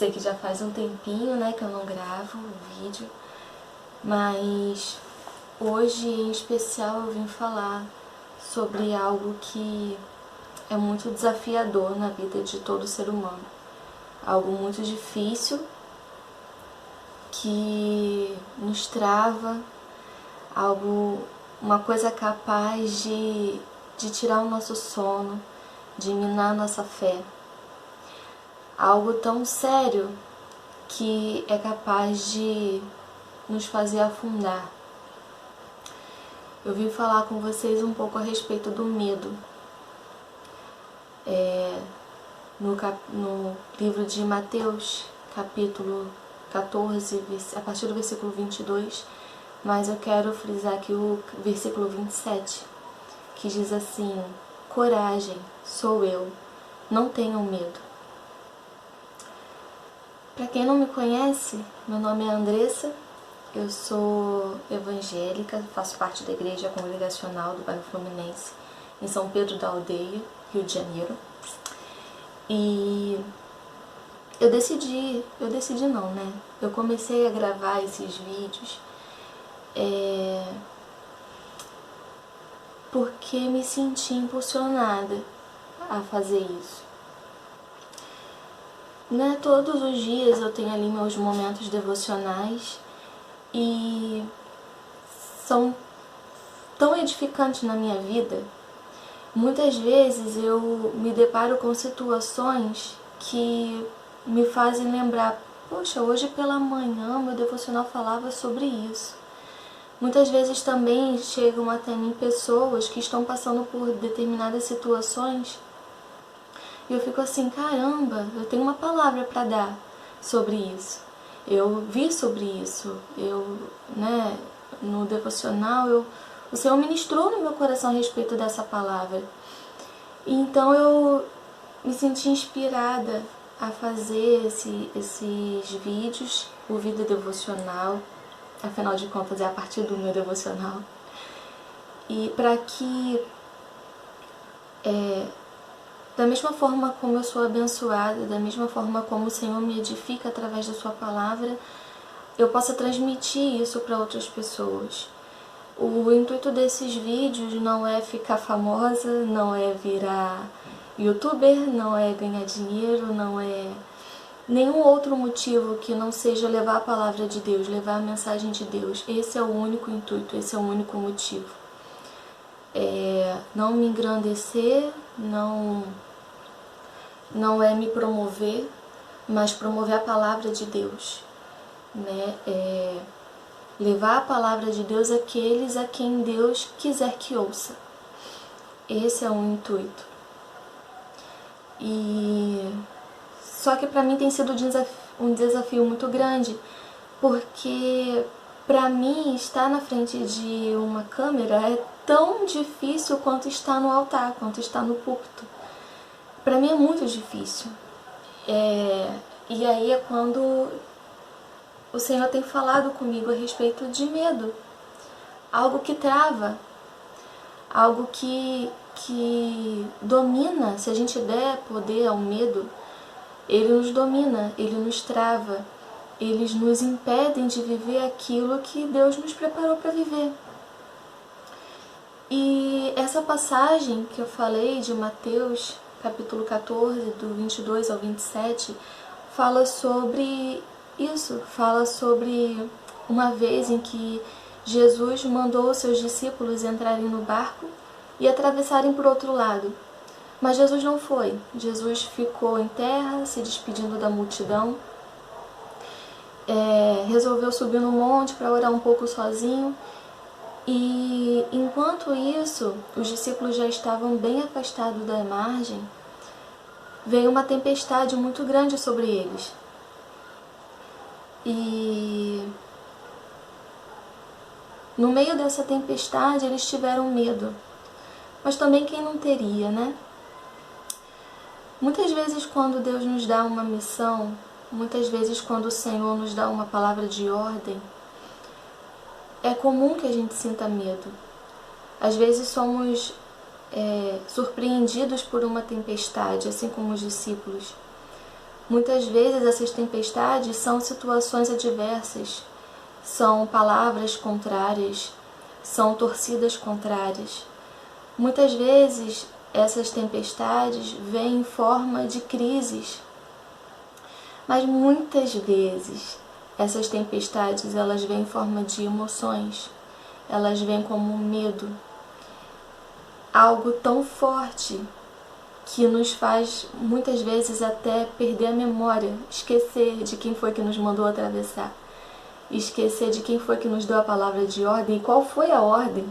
sei que já faz um tempinho, né, que eu não gravo o vídeo, mas hoje em especial eu vim falar sobre algo que é muito desafiador na vida de todo ser humano. Algo muito difícil que nos trava, uma coisa capaz de tirar o nosso sono, de minar a nossa fé. Algo tão sério que é capaz de nos fazer afundar. Eu vim falar com vocês um pouco a respeito do medo. No livro de Mateus, capítulo 14, a partir do versículo 22, mas eu quero frisar aqui o versículo 27, que diz assim: coragem, sou eu, não tenham medo. Para quem não me conhece, meu nome é Andressa, eu sou evangélica, faço parte da igreja congregacional do bairro Fluminense, em São Pedro da Aldeia, Rio de Janeiro. E eu decidi não, né? Eu comecei a gravar esses vídeos porque me senti impulsionada a fazer isso. Né? Todos os dias eu tenho ali meus momentos devocionais e são tão edificantes na minha vida. Muitas vezes eu me deparo com situações que me fazem lembrar: poxa, hoje pela manhã meu devocional falava sobre isso. Muitas vezes também chegam até mim pessoas que estão passando por determinadas situações e eu fico assim: caramba, eu tenho uma palavra para dar sobre isso. Eu vi sobre isso, no devocional, o Senhor ministrou no meu coração a respeito dessa palavra. E então eu me senti inspirada a fazer esses vídeos, o vídeo devocional, afinal de contas é a partir do meu devocional. E para que, da mesma forma como eu sou abençoada, da mesma forma como o Senhor me edifica através da sua palavra, eu possa transmitir isso para outras pessoas. O intuito desses vídeos não é ficar famosa, não é virar youtuber, não é ganhar dinheiro, não é nenhum outro motivo que não seja levar a palavra de Deus, levar a mensagem de Deus. Esse é o único intuito, esse é o único motivo. Não me engrandecer, não é me promover, mas promover a palavra de Deus, né? Levar a palavra de Deus àqueles a quem Deus quiser que ouça. Esse é o intuito. E só que para mim tem sido um desafio muito grande, porque para mim estar na frente de uma câmera é tão difícil quanto estar no altar, quanto estar no púlpito. Para mim é muito difícil. E aí é quando o Senhor tem falado comigo a respeito de medo. Algo que trava, algo que domina. Se a gente der poder ao medo, ele nos domina, ele nos trava, eles nos impedem de viver aquilo que Deus nos preparou para viver. E essa passagem que eu falei de Mateus, capítulo 14, do 22 ao 27, fala sobre isso, fala sobre uma vez em que Jesus mandou os seus discípulos entrarem no barco e atravessarem para o outro lado. Mas Jesus não foi. Jesus ficou em terra, se despedindo da multidão. Resolveu subir no monte para orar um pouco sozinho. E enquanto isso, os discípulos já estavam bem afastados da margem, veio uma tempestade muito grande sobre eles. E no meio dessa tempestade eles tiveram medo. Mas também quem não teria, né? Muitas vezes quando Deus nos dá uma missão, muitas vezes quando o Senhor nos dá uma palavra de ordem, é comum que a gente sinta medo. Às vezes somos surpreendidos por uma tempestade, assim como os discípulos. Muitas vezes essas tempestades são situações adversas, são palavras contrárias, são torcidas contrárias. Muitas vezes essas tempestades vêm em forma de crises, mas muitas vezes essas tempestades elas vêm em forma de emoções, elas vêm como medo, algo tão forte que nos faz muitas vezes até perder a memória, esquecer de quem foi que nos mandou atravessar, esquecer de quem foi que nos deu a palavra de ordem e qual foi a ordem.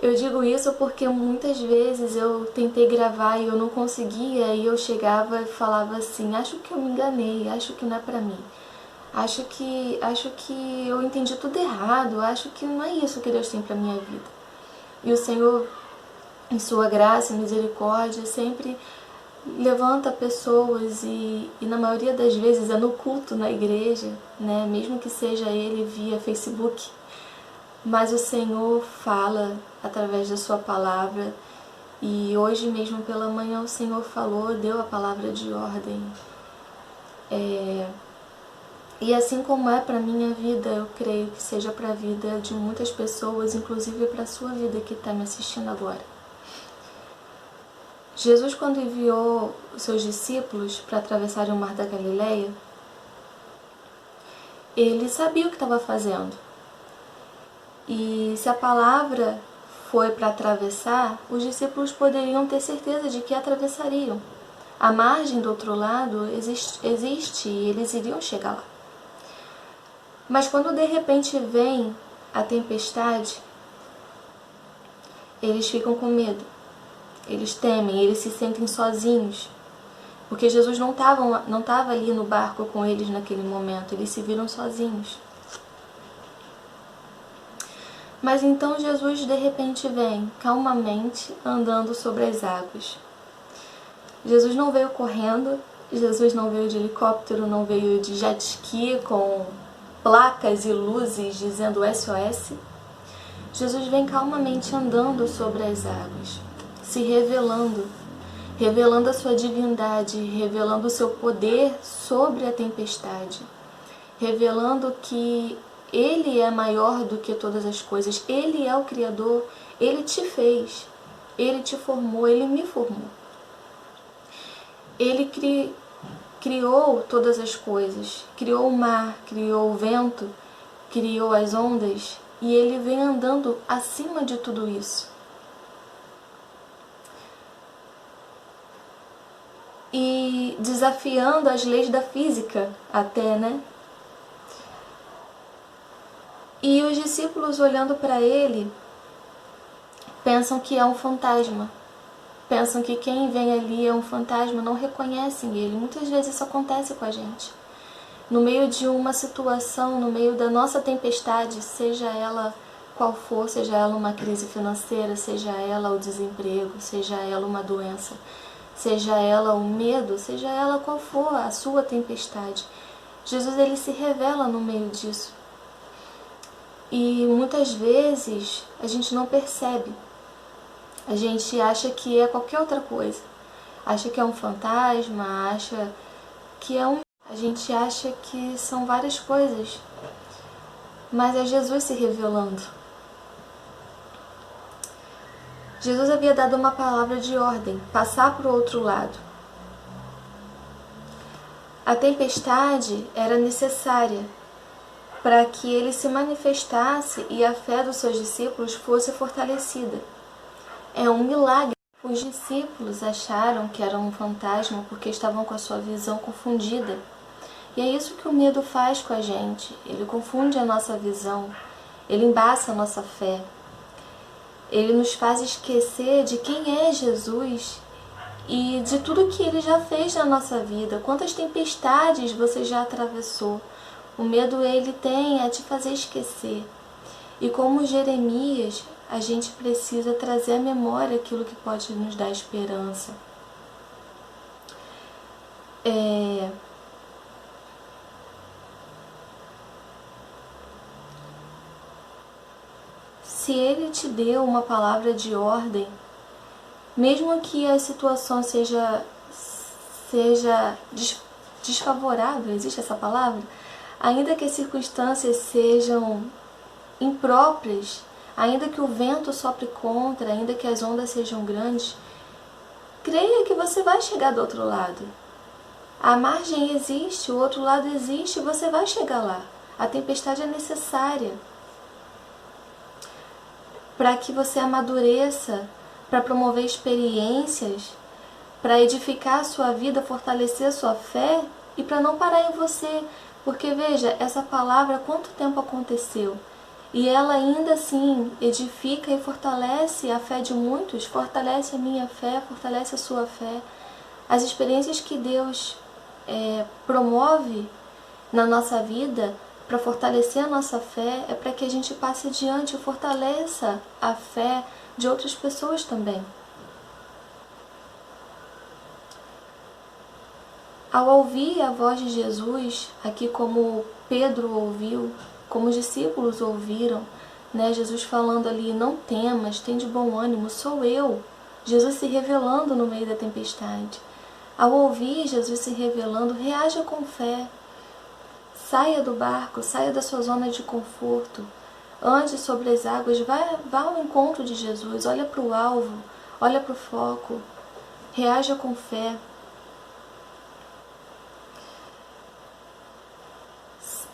Eu digo isso porque muitas vezes eu tentei gravar e eu não conseguia, e eu chegava e falava assim: acho que eu me enganei, acho que não é pra mim, acho que eu entendi tudo errado, acho que não é isso que Deus tem pra minha vida. E o Senhor, em sua graça e misericórdia, sempre levanta pessoas e na maioria das vezes é no culto na igreja, né? Mesmo que seja ele via Facebook, mas o Senhor fala através da sua palavra. E hoje mesmo pela manhã o Senhor falou, deu a palavra de ordem. E assim como é para a minha vida, eu creio que seja para a vida de muitas pessoas, inclusive para a sua vida que está me assistindo agora. Jesus, quando enviou os seus discípulos para atravessarem o Mar da Galileia, ele sabia o que estava fazendo. E se a palavra foi para atravessar, os discípulos poderiam ter certeza de que atravessariam. A margem do outro lado existe e eles iriam chegar lá. Mas quando de repente vem a tempestade, eles ficam com medo. Eles temem, eles se sentem sozinhos, porque Jesus não estava ali no barco com eles naquele momento, eles se viram sozinhos. Mas então Jesus de repente vem, calmamente, andando sobre as águas. Jesus não veio correndo, Jesus não veio de helicóptero, não veio de jet ski com placas e luzes dizendo SOS. Jesus vem calmamente andando sobre as águas, se revelando a sua divindade, revelando o seu poder sobre a tempestade, revelando que Ele é maior do que todas as coisas, Ele é o Criador, Ele te fez, Ele te formou, Ele me formou. Ele criou todas as coisas, criou o mar, criou o vento, criou as ondas, e Ele vem andando acima de tudo isso. E desafiando as leis da física até, né? E os discípulos, olhando para ele, pensam que é um fantasma. Pensam que quem vem ali é um fantasma, não reconhecem ele. Muitas vezes isso acontece com a gente. No meio de uma situação, no meio da nossa tempestade, seja ela qual for, seja ela uma crise financeira, seja ela o desemprego, seja ela uma doença, seja ela o medo, seja ela qual for a sua tempestade, Jesus ele se revela no meio disso. E muitas vezes a gente não percebe. A gente acha que é qualquer outra coisa. Acha que é um fantasma, acha que é um... A gente acha que são várias coisas. Mas é Jesus se revelando. Jesus havia dado uma palavra de ordem, passar para o outro lado. A tempestade era necessária para que ele se manifestasse e a fé dos seus discípulos fosse fortalecida. É um milagre. Os discípulos acharam que era um fantasma porque estavam com a sua visão confundida. E é isso que o medo faz com a gente. Ele confunde a nossa visão, ele embaça a nossa fé. Ele nos faz esquecer de quem é Jesus e de tudo que Ele já fez na nossa vida. Quantas tempestades você já atravessou. O medo ele tem a te fazer esquecer. E como Jeremias, a gente precisa trazer à memória aquilo que pode nos dar esperança. Se Ele te deu uma palavra de ordem, mesmo que a situação seja desfavorável, existe essa palavra? Ainda que as circunstâncias sejam impróprias, ainda que o vento sopre contra, ainda que as ondas sejam grandes, creia que você vai chegar do outro lado. A margem existe, o outro lado existe, você vai chegar lá. A tempestade é necessária para que você amadureça, para promover experiências, para edificar a sua vida, fortalecer a sua fé e para não parar em você. Porque veja, essa palavra, quanto tempo aconteceu? E ela ainda assim edifica e fortalece a fé de muitos, fortalece a minha fé, fortalece a sua fé. As experiências que Deus promove na nossa vida para fortalecer a nossa fé é para que a gente passe adiante e fortaleça a fé de outras pessoas também. Ao ouvir a voz de Jesus, aqui como Pedro ouviu, como os discípulos ouviram, né, Jesus falando ali, não temas, tem de bom ânimo, sou eu. Jesus se revelando no meio da tempestade. Ao ouvir Jesus se revelando, reaja com fé. Saia do barco, saia da sua zona de conforto. Ande sobre as águas, vá ao encontro de Jesus, olha para o alvo, olha para o foco. Reaja com fé.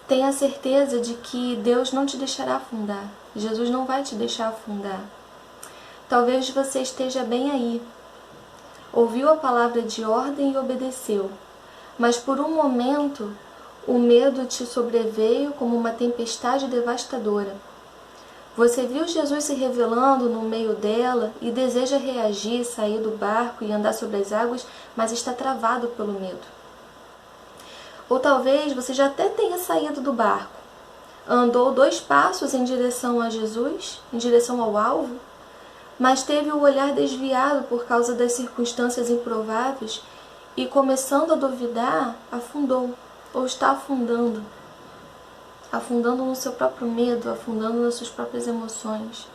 Tenha certeza de que Deus não te deixará afundar. Jesus não vai te deixar afundar. Talvez você esteja bem aí. Ouviu a palavra de ordem e obedeceu. Mas por um momento, o medo te sobreveio como uma tempestade devastadora. Você viu Jesus se revelando no meio dela e deseja reagir, sair do barco e andar sobre as águas, mas está travado pelo medo. Ou talvez você já até tenha saído do barco, andou 2 passos em direção a Jesus, em direção ao alvo, mas teve o olhar desviado por causa das circunstâncias improváveis e, começando a duvidar, afundou, ou está afundando no seu próprio medo, afundando nas suas próprias emoções.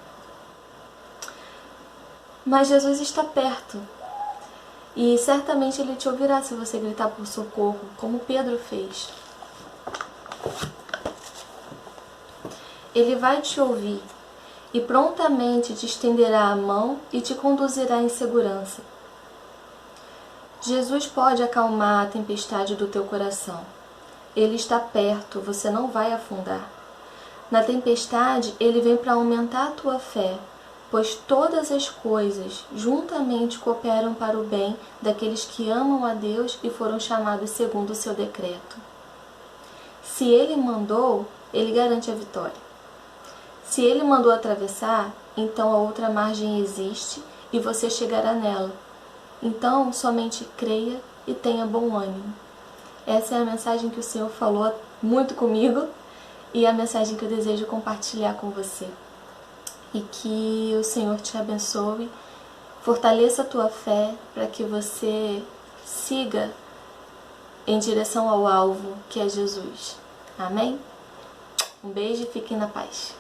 Mas Jesus está perto. E certamente Ele te ouvirá se você gritar por socorro, como Pedro fez. Ele vai te ouvir e prontamente te estenderá a mão e te conduzirá em segurança. Jesus pode acalmar a tempestade do teu coração. Ele está perto, você não vai afundar. Na tempestade, Ele vem para aumentar a tua fé, pois todas as coisas juntamente cooperam para o bem daqueles que amam a Deus e foram chamados segundo o seu decreto. Se Ele mandou, Ele garante a vitória. Se Ele mandou atravessar, então a outra margem existe e você chegará nela. Então, somente creia e tenha bom ânimo. Essa é a mensagem que o Senhor falou muito comigo e a mensagem que eu desejo compartilhar com você. E que o Senhor te abençoe, fortaleça a tua fé para que você siga em direção ao alvo que é Jesus. Amém? Um beijo e fiquem na paz.